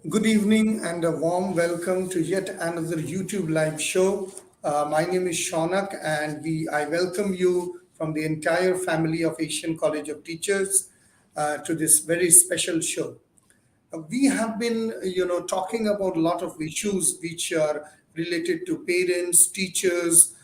Good evening and a warm welcome to yet another YouTube live show. My name is Shaunak and I welcome you from the entire family of Asian College of Teachers to this very special show. We have been, talking about a lot of issues which are related to parents, teachers,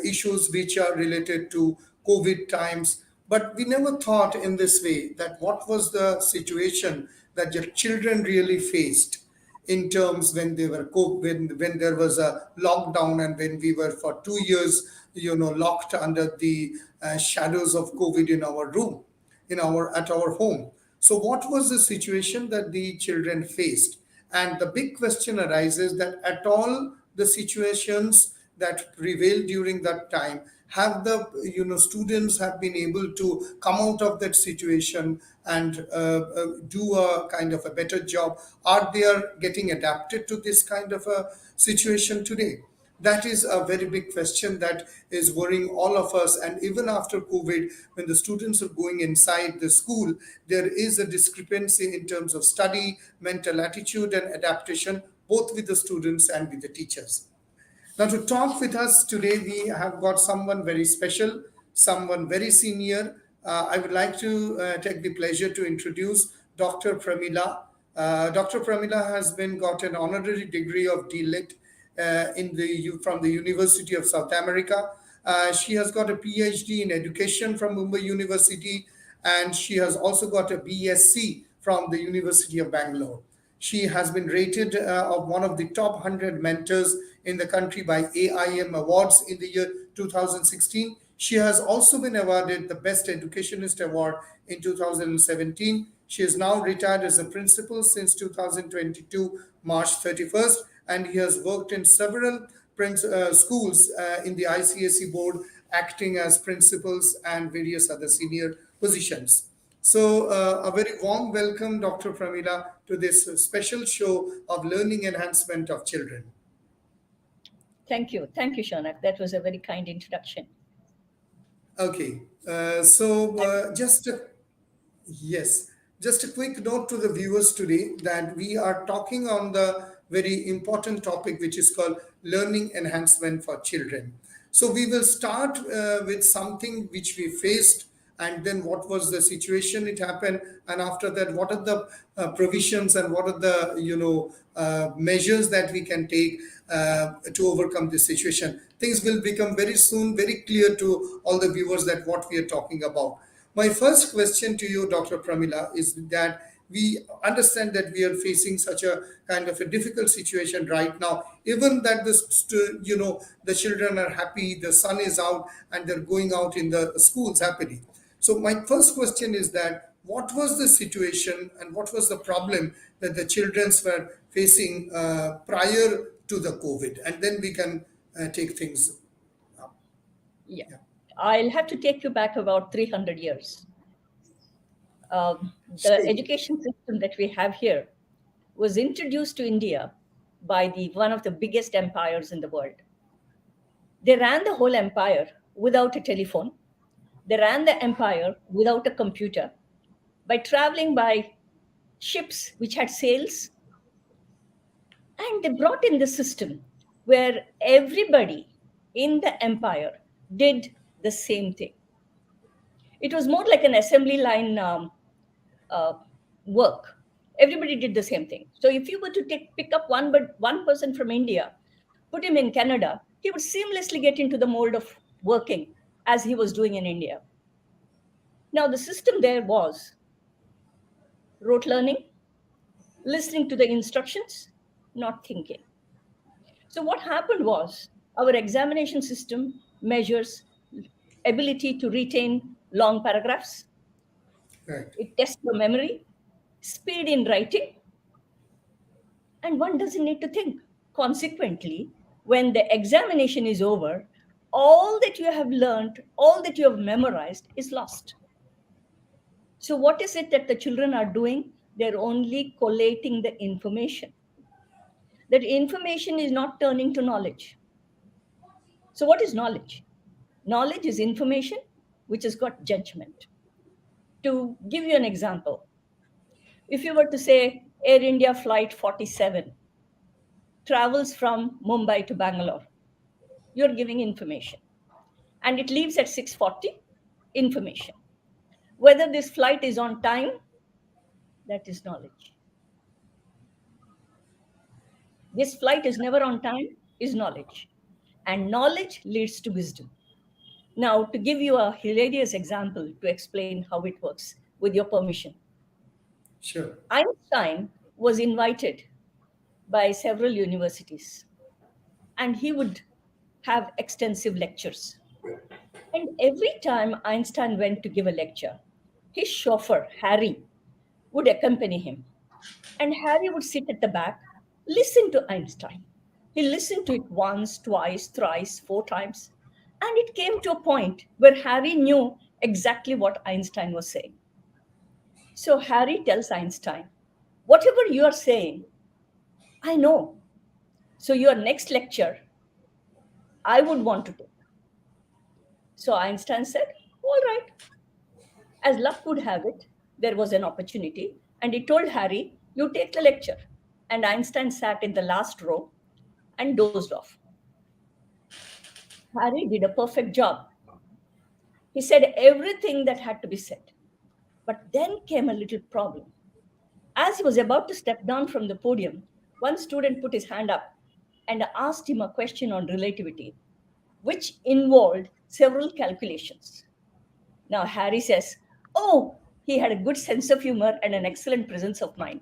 issues which are related to COVID times. But we never thought in this way that what was the situation that your children really faced in terms when they were when there was a lockdown and when we were for 2 years locked under the shadows of COVID in our room in our at our home. So what was the situation that the children faced? And the big question arises that at all the situations that prevailed during that time, have the students have been able to come out of that situation and do a kind of a better job? Are they are getting adapted to this kind of a situation today? That is a very big question that is worrying all of us. And even after COVID, when the students are going inside the school, there is a discrepancy in terms of study, mental attitude, and adaptation, both with the students and with the teachers. Now, to talk with us today, we have got someone very special, someone very senior. I would like to take the pleasure to introduce Dr. Pramila. Dr. Pramila has been got an honorary degree of D.Litt from the University of South America. She has got a Ph.D. in education from Mumbai University, and she has also got a BSc from the University of Bangalore. She has been rated of one of the top 100 mentors in the country by AIM Awards in the year 2016. She has also been awarded the Best Educationist Award in 2017. She is now retired as a principal since 2022, March 31st, and he has worked in several schools in the ICSE board, acting as principals and various other senior positions. So, a very warm welcome, Dr. Pramila, to this special show of Learning Enhancement of Children. Thank you. Thank you, Shaunak. That was a very kind introduction. Okay. Yes, just a quick note to the viewers today that we are talking on the very important topic, which is called Learning Enhancement for Children. So we will start with something which we faced, and then what was the situation it happened, and after that what are the provisions and what are the measures that we can take to overcome this situation. Things will become very soon very clear to all the viewers that what we are talking about. My first question to you, Dr. Pramila, is that we understand that we are facing such a kind of a difficult situation right now. Even that the children are happy, the sun is out, and they're going out in the schools happily. So my first question is that what was the situation and what was the problem that the children were facing prior to the COVID? And then we can take things up. Yeah. I'll have to take you back about 300 years. The education system that we have here was introduced to India by one of the biggest empires in the world. They ran the whole empire without a telephone. They ran the empire without a computer, by traveling by ships which had sails. And they brought in the system where everybody in the empire did the same thing. It was more like an assembly line work. Everybody did the same thing. So if you were to pick up one person from India, put him in Canada, he would seamlessly get into the mold of working as he was doing in India. Now, the system there was rote learning, listening to the instructions, not thinking. So what happened was our examination system measures ability to retain long paragraphs. Right. It tests your memory, speed in writing, and one doesn't need to think. Consequently, when the examination is over, all that you have learned, all that you have memorized is lost. So what is it that the children are doing? They're only collating the information. That information is not turning to knowledge. So what is knowledge? Knowledge is information which has got judgment. To give you an example, if you were to say, Air India Flight 47 travels from Mumbai to Bangalore. You're giving information. And it leaves at 6:40, information. Whether this flight is on time, that is knowledge. This flight is never on time, is knowledge. And knowledge leads to wisdom. Now, to give you a hilarious example to explain how it works, with your permission, Sure. Einstein was invited by several universities, and he would have extensive lectures. And every time Einstein went to give a lecture, his chauffeur, Harry, would accompany him. And Harry would sit at the back, listen to Einstein. He listened to it once, twice, thrice, 4 times. And it came to a point where Harry knew exactly what Einstein was saying. So Harry tells Einstein, whatever you are saying, I know. So your next lecture, I would want to take. So Einstein said, all right. As luck would have it, there was an opportunity, and he told Harry, you take the lecture. And Einstein sat in the last row and dozed off. Harry did a perfect job. He said everything that had to be said. But then came a little problem. As he was about to step down from the podium, one student put his hand up and asked him a question on relativity, which involved several calculations. Now, Harry says, oh, he had a good sense of humor and an excellent presence of mind.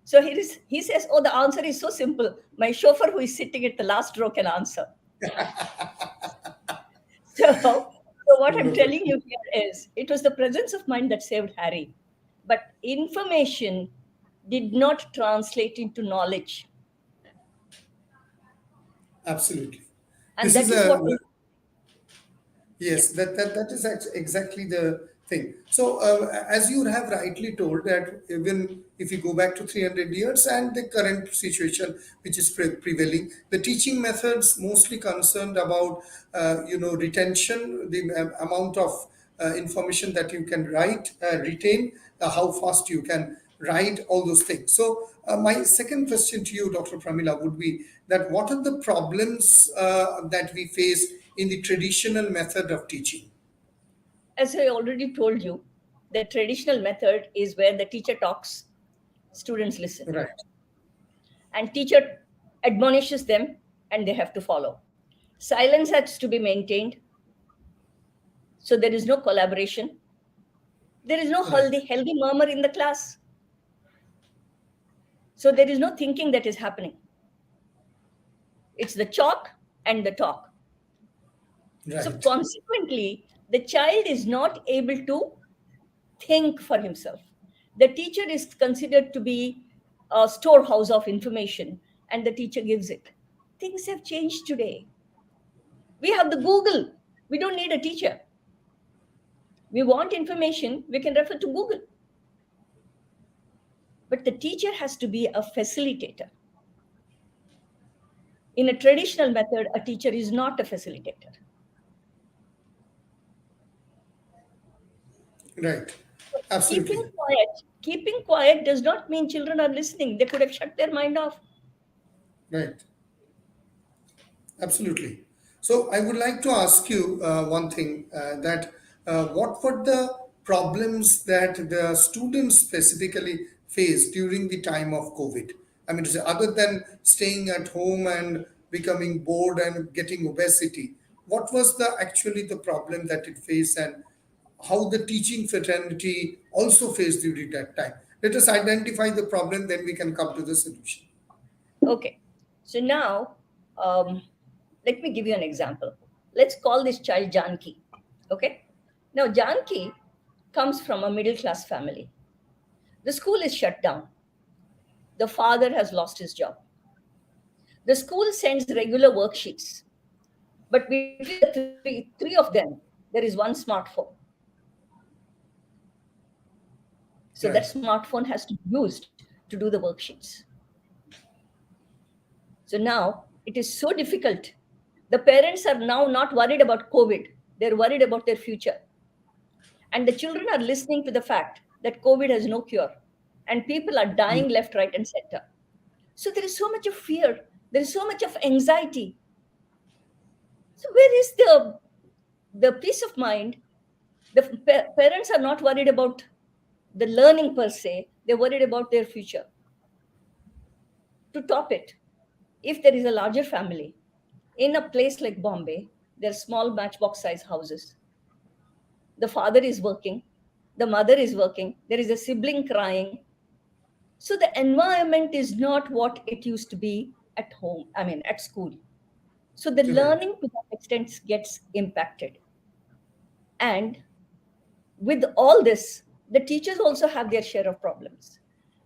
So he says, oh, the answer is so simple. My chauffeur, who is sitting at the last row, can answer. So what I'm telling you here is, it was the presence of mind that saved Harry. But information did not translate into knowledge. Absolutely. And This that is is what... Yes, that is exactly the thing. So, as you have rightly told, that even if you go back to 300 years and the current situation which is prevailing, the teaching methods mostly concerned about, retention, the amount of information that you can write, retain, how fast you can write, all those things. So, my second question to you, Dr. Pramila, would be that what are the problems that we face in the traditional method of teaching? As I already told you, the traditional method is where the teacher talks, students listen. Right. And teacher admonishes them, and they have to follow. Silence has to be maintained. So there is no collaboration. There is no Right. healthy murmur in the class. So there is no thinking that is happening. It's the chalk and the talk. So Right. consequently, the child is not able to think for himself. The teacher is considered to be a storehouse of information, and the teacher gives it. Things have changed today. We have the Google. We don't need a teacher. We want information, we can refer to Google. But the teacher has to be a facilitator. In a traditional method, a teacher is not a facilitator. Right. Keeping Absolutely. keeping quiet does not mean children are listening. They could have shut their mind off. Right. Absolutely. So I would like to ask you one thing, that what were the problems that the students specifically faced during the time of COVID? I mean, to say, other than staying at home and becoming bored and getting obesity, what was the actually the problem that it faced, and how the teaching fraternity also faced during that time? Let us identify the problem, then we can come to the solution. Okay. So now, um, let me give you an example. Let's call this child Janki. Okay. Now, Janki comes from a middle class family. The school is shut down. The father has lost his job. The school sends regular worksheets, but between the three of them, there is one smartphone. So that Right. smartphone has to be used to do the worksheets. So now it is so difficult. The parents are now not worried about COVID, they're worried about their future. And the children are listening to the fact that COVID has no cure. and people are dying left, right, and center. So there is so much of fear, there is so much of anxiety. So where is the peace of mind? The parents are not worried about the learning per se, they're worried about their future. To top it, if there is a larger family, in a place like Bombay, there are small matchbox size houses. The father is working, the mother is working, there is a sibling crying. So the environment is not what it used to be at home, I mean, at school. So the Right. learning to that extent gets impacted. And with all this, the teachers also have their share of problems.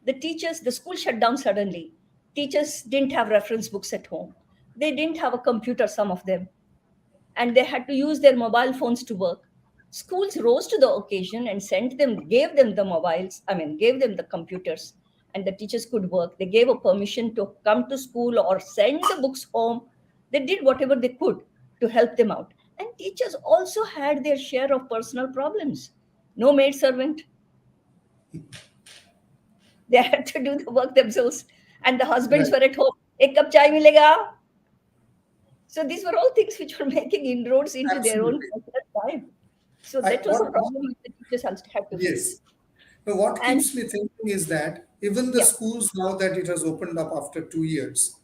The school shut down suddenly. Teachers didn't have reference books at home. They didn't have a computer, some of them, and they had to use their mobile phones to work. Schools rose to the occasion and gave them the mobiles, I mean, gave them the computers, and the teachers could work. They gave a permission to come to school or send the books home. They did whatever they could to help them out. And teachers also had their share of personal problems. No maid servant, they had to do the work themselves, and the husbands Right. were at home. Ek cup chai milega. So these were all things which were making inroads into their own Absolutely. personal time. So I that was a problem which the teachers had to face. Yes. Now, what And keeps me thinking is that even the yeah, schools, now that it has opened up after 2 years,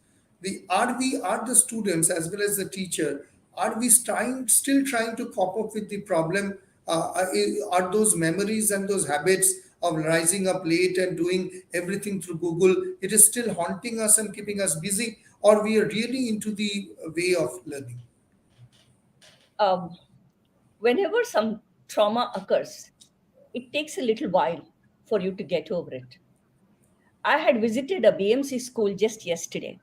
are the students as well as the teacher, are we still trying to cope up with the problem? Are those memories and those habits of rising up late and doing everything through Google, it is still haunting us and keeping us busy, or we are really into the way of learning? um, whenever some trauma occurs, it takes a little while for you to get over it. I had visited a BMC school just yesterday.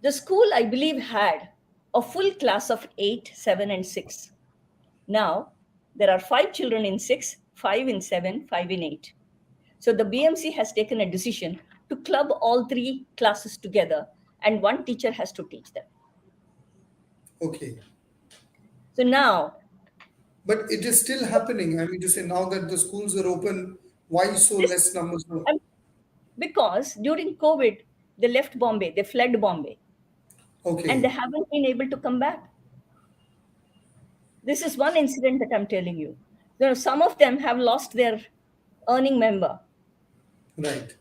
The school, I believe, had a full class of 8, 7, and 6. Now, there are 5 children in 6, 5 in 7, 5 in 8. So the BMC has taken a decision to club all three classes together, and one teacher has to teach them. Okay. So now, But it is still happening. I mean to say, now that the schools are open, why so this less numbers? um, because during COVID, they left Bombay, they fled Bombay, and they Okay, haven't been able to come back. This is one incident that I'm telling you. You know, some of them have lost their earning member, right.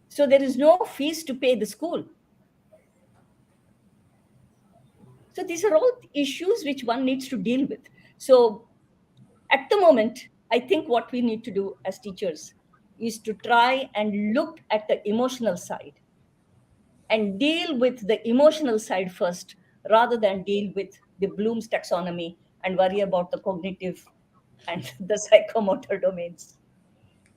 so there is no fees to pay the school. So these are all issues which one needs to deal with. So at the moment, I think what we need to do as teachers is to try and look at the emotional side and deal with the emotional side first rather than deal with the Bloom's taxonomy and worry about the cognitive and the psychomotor domains.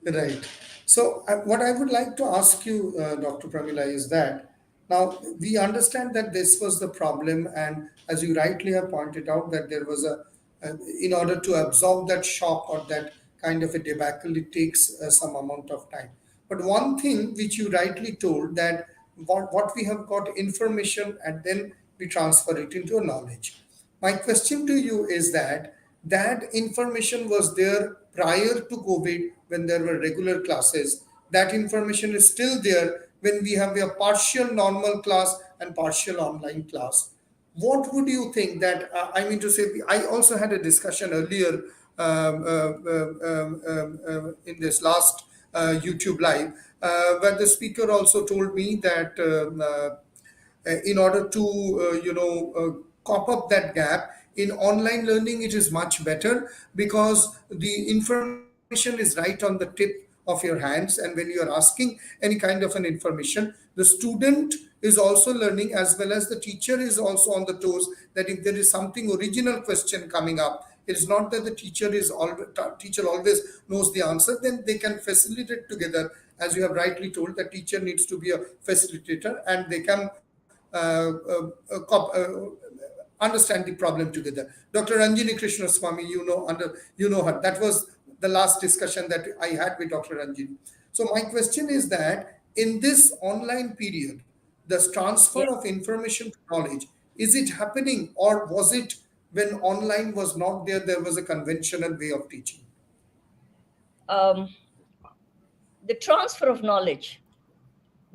Right. So, what I would like to ask you, Dr. Pramila, is that now we understand that this was the problem, and as you rightly have pointed out, that there was in order to absorb that shock or that kind of a debacle, it takes some amount of time. But one thing which you rightly told, that what we have got information and then we transfer it into a knowledge. My question to you is that information was there prior to COVID when there were regular classes. That information is still there when we have a partial normal class and partial online class. What would you think that, I mean to say, I also had a discussion earlier in this last YouTube live, where the speaker also told me that in order to cop up that gap in online learning, it is much better because the information is right on the tip of your hands, and when you are asking any kind of an information, the student is also learning as well as the teacher is also on the toes, that if there is something original question coming up, it is not that the teacher always knows the answer, then they can facilitate together. As you have rightly told, the teacher needs to be a facilitator and they can understand the problem together. Dr. Ranjini Krishnaswamy, you know her. That was the last discussion that I had with Dr. Ranjini. So my question is that in this online period, the transfer Yeah. of information to knowledge, is it happening, or was it when online was not there, there was a conventional way of teaching? the transfer of knowledge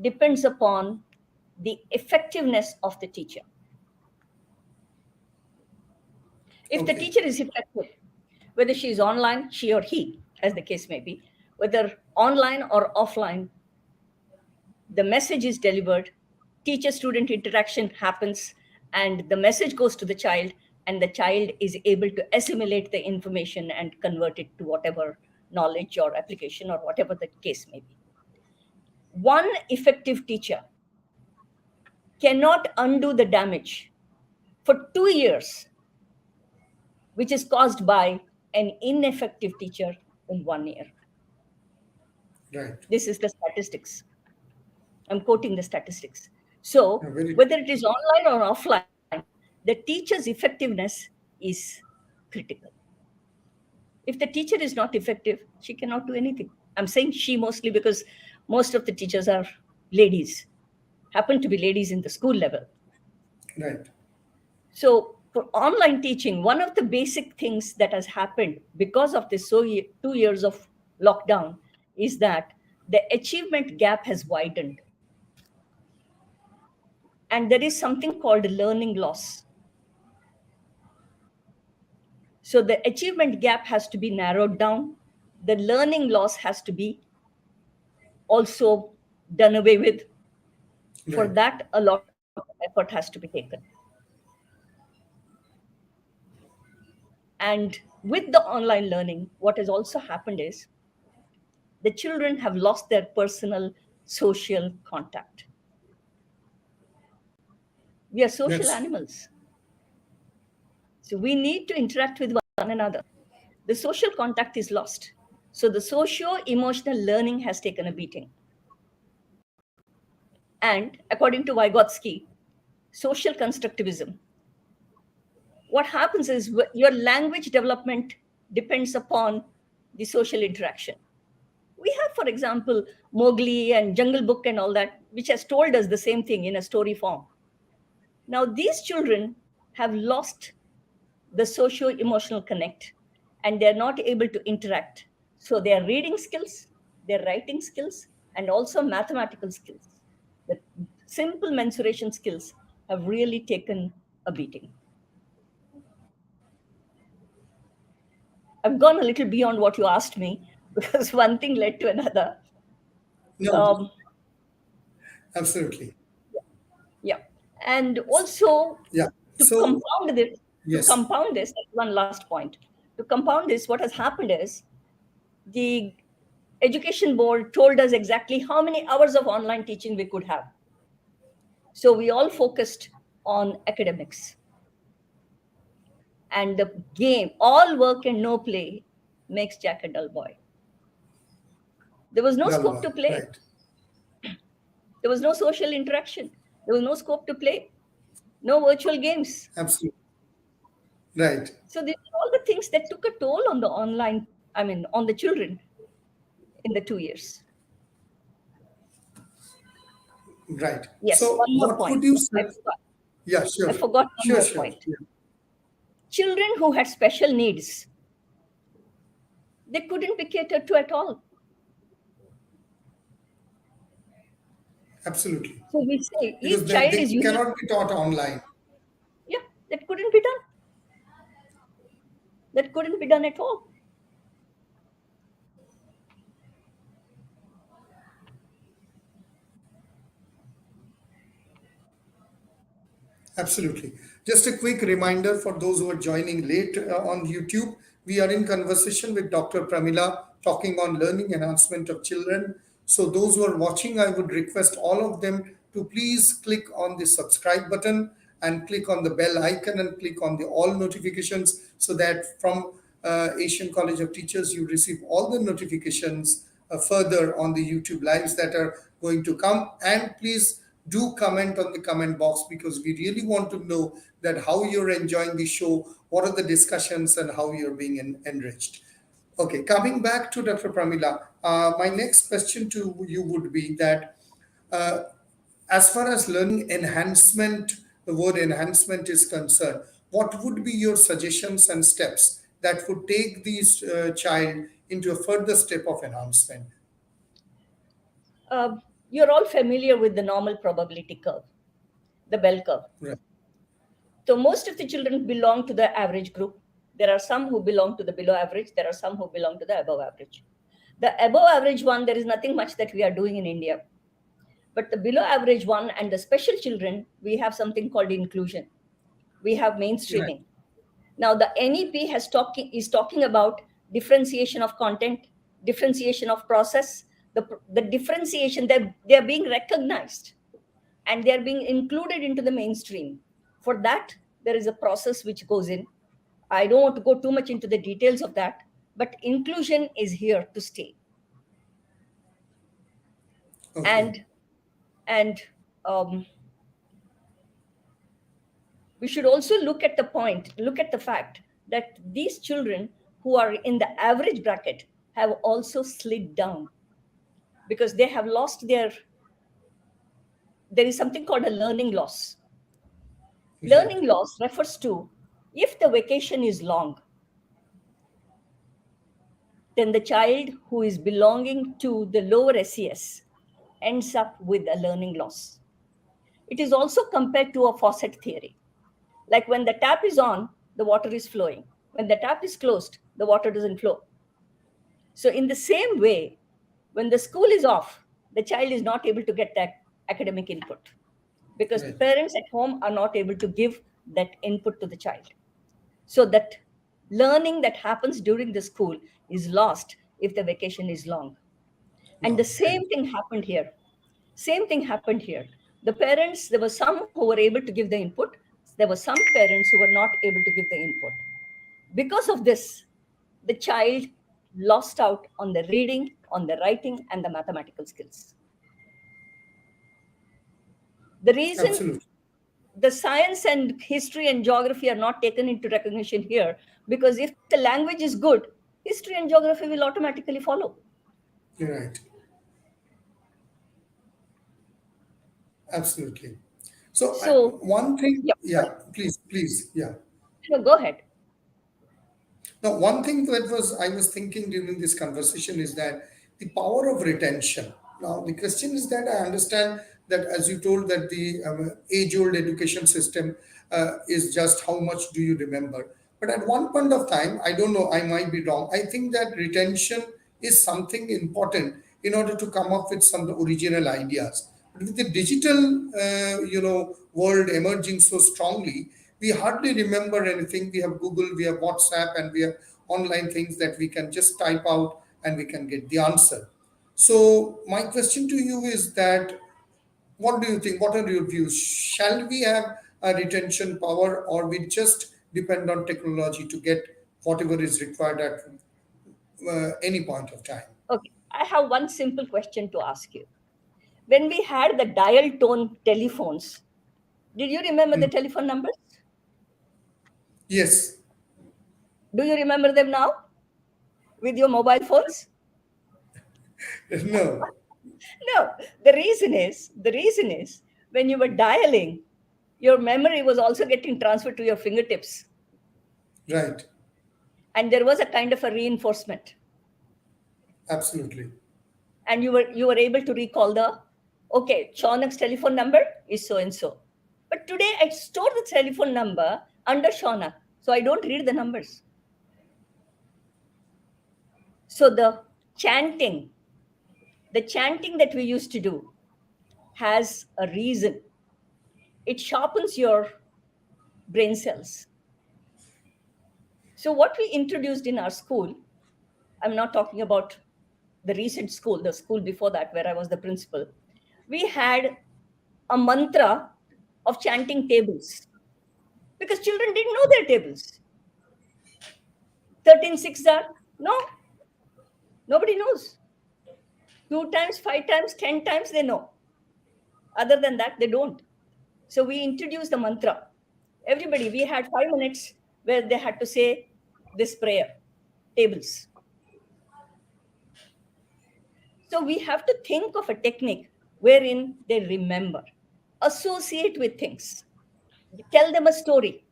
depends upon the effectiveness of the teacher. If the Okay. teacher is effective, whether she is online, she or he, as the case may be, whether online or offline, the message is delivered, teacher-student interaction happens, and the message goes to the child, and the child is able to assimilate the information and convert it to whatever knowledge or application or whatever the case may be. One effective teacher cannot undo the damage for 2 years, which is caused by an ineffective teacher in 1 year. Right. This is the statistics. I'm quoting the statistics. So, whether it is online or offline, the teacher's effectiveness is critical. If the teacher is not effective, she cannot do anything. I'm saying she mostly because most of the teachers are ladies, happen to be ladies in the school level. Right. So, for online teaching, one of the basic things that has happened because of this 2 years of lockdown is that the achievement gap has widened. And there is something called learning loss. So the achievement gap has to be narrowed down. The learning loss has to be also done away with. For Right. that, a lot of effort has to be taken. And with the online learning, what has also happened is the children have lost their personal social contact. We are social animals. So we need to interact with one another. The social contact is lost. So the socio-emotional learning has taken a beating. And according to Vygotsky, social constructivism, what happens is your language development depends upon the social interaction. We have, for example, Mowgli and Jungle Book and all that, which has told us the same thing in a story form. Now, these children have lost the socio-emotional connect, and they're not able to interact. So their reading skills, their writing skills, and also mathematical skills, the simple mensuration skills have really taken a beating. I've gone a little beyond what you asked me because one thing led to another. No, absolutely. Yeah. And also Yeah. to So, compound this, yes. that's one last point. To compound this, what has happened is the education board told us exactly how many hours of online teaching we could have. So we all focused on academics. And the game, all work and no play, makes Jack a dull boy. There was no scope to play. Right. There was no social interaction. There was no scope to play. No virtual games. Absolutely. Right. So these are all the things that took a toll on the online, on the children in the 2 years. Right. Yes, So, one more what point. would you say? I forgot. Yeah, sure. I forgot one Sure, more sure. point. Yeah. Children who had special needs, they couldn't be catered to at all. Absolutely. So we say Because each child they is unique. cannot be taught online. Yeah, that couldn't be done. That couldn't be done at all. Absolutely. Just a quick reminder for those who are joining late on YouTube, we are in conversation with Dr. Pramila talking on learning enhancement of children. So those who are watching, I would request all of them to please click on the subscribe button and click on the bell icon and click on the all notifications so that from Asian College of Teachers, you receive all the notifications further on the YouTube lives that are going to come. And please do comment on the comment box because we really want to know that how you're enjoying the show, what are the discussions, and how you're being enriched. Okay, coming back to Dr. Pramila, my next question to you would be that uh, as far as learning enhancement, the word enhancement is concerned, what would be your suggestions and steps that would take this child into a further step of enhancement? Uh, you're all familiar with the normal probability curve, the bell curve. Right. So most of the children belong to the average group. There are some who belong to the below average. There are some who belong to the above average. The above average one, there is nothing much that we are doing in India. But the below average one and the special children, we have something called inclusion. We have Right. mainstreaming. Now, the NEP is talking about differentiation of content, differentiation of process, the differentiation, they're being recognized and they're being included into the mainstream. For that, there is a process which goes in. I don't want to go too much into the details of that, but inclusion is here to stay. Okay. And um, we should also look at the fact that these children who are in the average bracket have also slid down because they have lost there is something called a learning loss. Right. Learning loss refers to if the vacation is long, then the child who is belonging to the lower SES ends up with a learning loss. It is also compared to a faucet theory. Like when the tap is on, the water is flowing. When the tap is closed, the water doesn't flow. So, in the same way, when the school is off, the child is not able to get that academic input because the Right. parents at home are not able to give that input to the child. So, that learning that happens during the school is lost if the vacation is long. And the No. Right. same thing happened here. Same thing happened here. The parents, there were some who were able to give the input, there were some parents who were not able to give the input. Because of this, the child lost out on the reading, on the writing, and the mathematical skills. The reason Absolutely. the science and history and geography are not taken into recognition here, because if the language is good, history and geography will automatically follow. You're right. Absolutely. So So, one thing, yeah, yeah, please, yeah. no, go ahead. Now, one thing that was I was thinking during this conversation is that the power of retention. Now, the question is that I understand that as you told that the age-old education system is just how much do you remember. But at one point of time, I don't know, I might be wrong. I think that retention is something important in order to come up with some original ideas. But with the digital, world emerging so strongly, we hardly remember anything. We have Google, we have WhatsApp, and we have online things that we can just type out and we can get the answer. So my question to you is that what do you think? What are your views? Shall we have a retention power, or we just depend on technology to get whatever is required at any point of time? Okay, I have one simple question to ask you. When we had the dial tone telephones, did you remember the Hmm. telephone numbers? Yes. Do you remember them now with your mobile phones? No. No. The reason is when you were dialing, your memory was also getting transferred to your fingertips, Right. and there was a kind of a reinforcement, Absolutely. and you were able to recall the okay, Shaunak's telephone number is so and so. But today I store the telephone number under Shaunak, so I don't read the numbers. So chanting, the chanting that we used to do has a reason. It sharpens your brain cells. So, what we introduced in our school, I'm not talking about the recent school, the school before that, where I was the principal, we had a mantra of chanting tables because children didn't know their tables. 13 6 are no, nobody knows. Two times, five times, 10 times they know. Other than that, they don't. So we introduced the mantra. Everybody, we had 5 minutes where they had to say this prayer, tables. So we have to think of a technique wherein they remember, associate with things, tell them a story,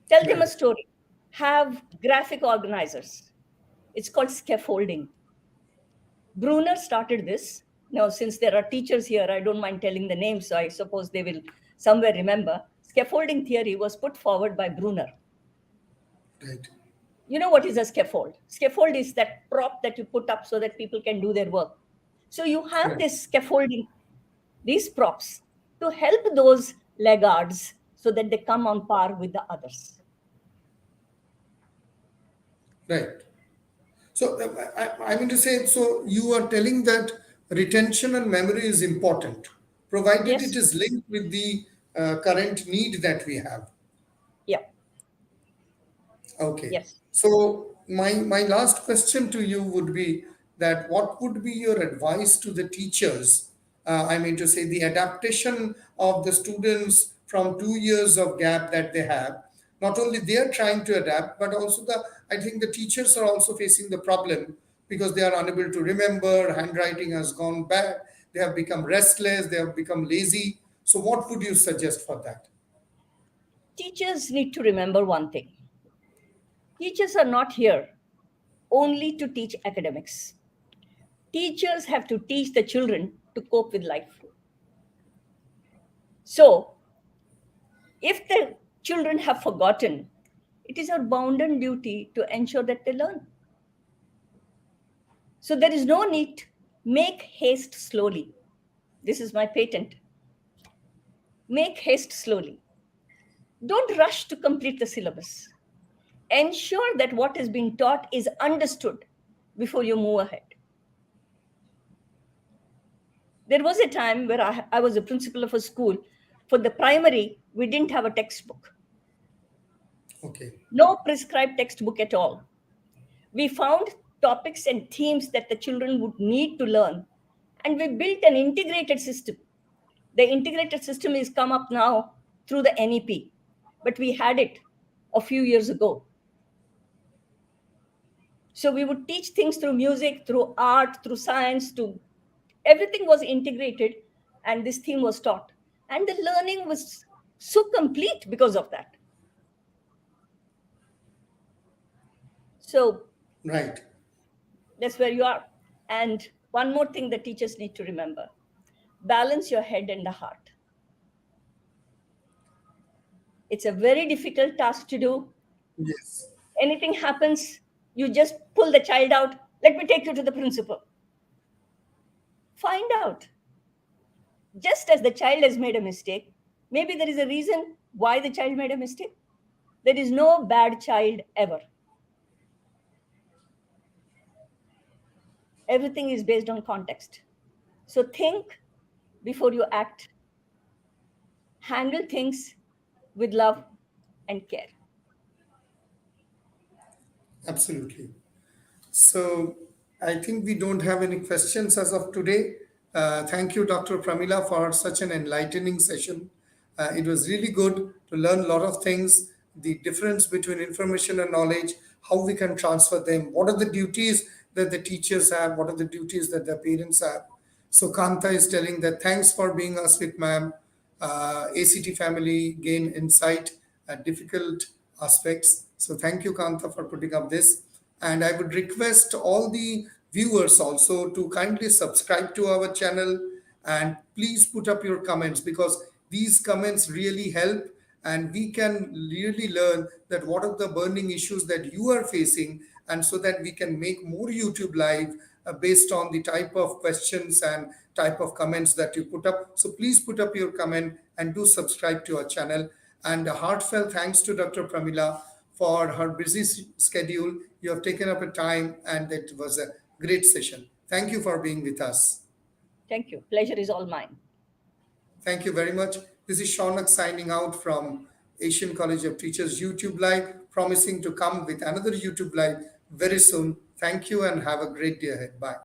tell them a Right. story, have graphic organizers. It's called scaffolding. Brunner started this. Now, since there are teachers here, I don't mind telling the names, so I suppose they will somewhere remember. Scaffolding theory was put forward by Brunner. Right. You know what is a scaffold? Scaffold is that prop that you put up so that people can do their work. So you have Right. this scaffolding, these props, to help those laggards so that they come on par with the others. Right. So I mean to say, so you are telling that retention and memory is important, provided it Yes? is linked with the current need that we have. Yeah. Okay. Yes. So my last question to you would be that what would be your advice to the teachers? I mean to say the adaptation of the students from 2 years of gap that they have. Not only they are trying to adapt, but also the I think the teachers are also facing the problem because they are unable to remember. Handwriting has gone bad. They have become restless. They have become lazy. So what would you suggest for that? Teachers need to remember one thing. Teachers are not here only to teach academics. Teachers have to teach the children to cope with life. So, if the children have forgotten, it is our bounden duty to ensure that they learn. So, there is no need. Make haste slowly. This is my patent. Make haste slowly. Don't rush to complete the syllabus. Ensure that what is being taught is understood before you move ahead. There was a time where I was a principal of a school. For the primary, we didn't have a textbook, Okay. no prescribed textbook at all. We found topics and themes that the children would need to learn, and we built an integrated system. The integrated system is come up now through the NEP, but we had it a few years ago. So we would teach things through music, through art, through science, to everything was integrated, and this theme was taught. And the learning was so complete because of that. So Right. that's where you are. And one more thing that teachers need to remember: balance your head and the heart. It's a very difficult task to do. Yes. Anything happens, you just pull the child out. Let me take you to the principal. Find out. Just as the child has made a mistake, maybe there is a reason why the child made a mistake. There is no bad child ever. Everything is based on context. So think before you act. Handle things with love and care. Absolutely. So I think we don't have any questions as of today. Thank you, Dr. Pramila, for such an enlightening session. It was really good to learn a lot of things, the difference between information and knowledge, how we can transfer them, what are the duties that the teachers have, what are the duties that the parents have. So Kanta is telling that thanks for being us with ma'am. ACT family gain insight at difficult aspects. So thank you, Kanta, for putting up this. And I would request all the viewers also to kindly subscribe to our channel and please put up your comments because these comments really help and we can really learn that what are the burning issues that you are facing and so that we can make more YouTube live based on the type of questions and type of comments that you put up. So please put up your comment and do subscribe to our channel. And a heartfelt thanks to Dr. Pramila for her busy schedule. You have taken up a time and it was a great session. Thank you for being with us. Thank you. Pleasure is all mine. Thank you very much. This is Shaunak signing out from Asian College of Teachers YouTube Live, promising to come with another YouTube Live very soon. Thank you and have a great day ahead. Bye.